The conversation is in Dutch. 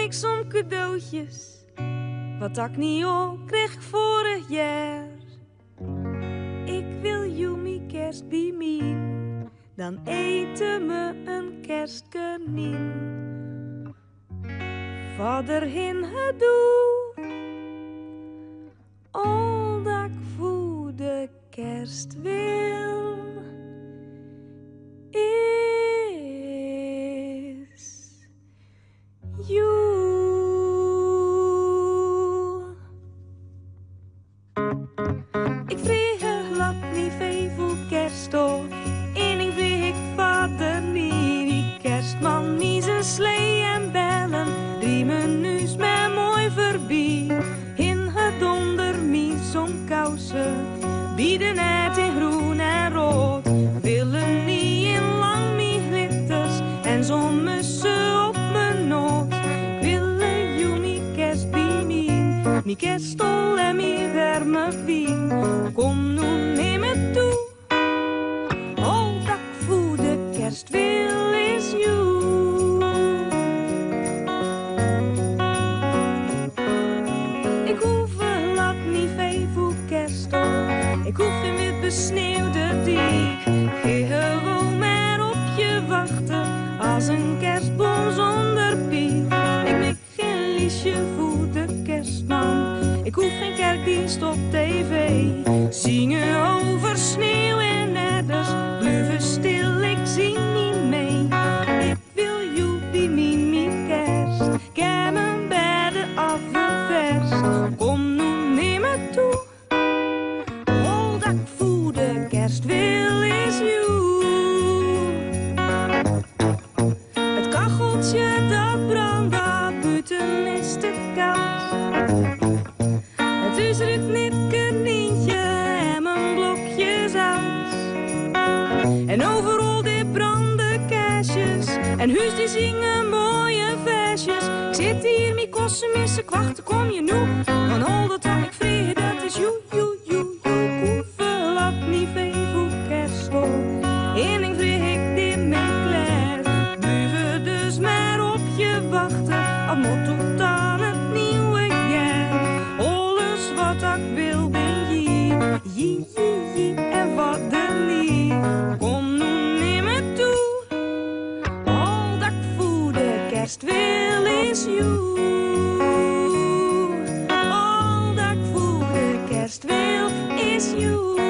niks om cadeautjes. Wat ik niet op kreeg ik vorig jaar. Ik wil Jumi kerst bij mij. Dan eten we een kerstkanin. Vader in het doel. Al dat ik voor de kerst wil. Is you. Ik vreeg laat niet veel voor kerststof. En ik vreeg vader niet. Die kerstman niet zijn slee en bellen. Riemen nu's mij mooi voorbij. In het donder mij zo'n kousen. Bieden het in groen en rood. Willen niet in lang mij glitters. En zo'n mussen op mijn noot. Willen jullie kerst bij mij. Mijn kerststol en mijn warme wien. Kom nu neem het toe. Al dat ik voor de kerst wil is you. Ik hoef laat niet veel voor kerststol. Ik hoef geen wit besneeuwde dik. Geen gewoon maar op je wachten. Als een kerstboom zonder piek. Ik maak geen liedje voor de kerstman. Ik hoef geen kerkdienst op tv. Zingen over sneeuw en nerders. Blijven stil, ik zing niet mee. Ik wil jou bij mij, mijn kerst. Ik heb mijn bedden afgeverst. Kom nu, neem het toe. Al dat ik voor de kerst wil is you. Het kacheltje dat brandt, daar buiten is te koud. Het is ruikt niet kanientje en mijn blokjes hout. En overal die branden kaarsjes en huis die zingen mooie versjes. Ik zit hier mijn kossen missen, ik wacht, kom je nu? Van al dat wat ik vreeg, dat is you, you, you, you. Ik hoef laat niet veel voor kerststol. En ik vreeg ik dit met klaar. Blijven dus maar op je wachten, al moet tot aan het nieuwe jaar. Alles wat ik wil ben je, je, en wat er niet. Kom nu, neem het toe. Al dat ik voor de kerst wil is you. All that ik voor de kerst wil is you.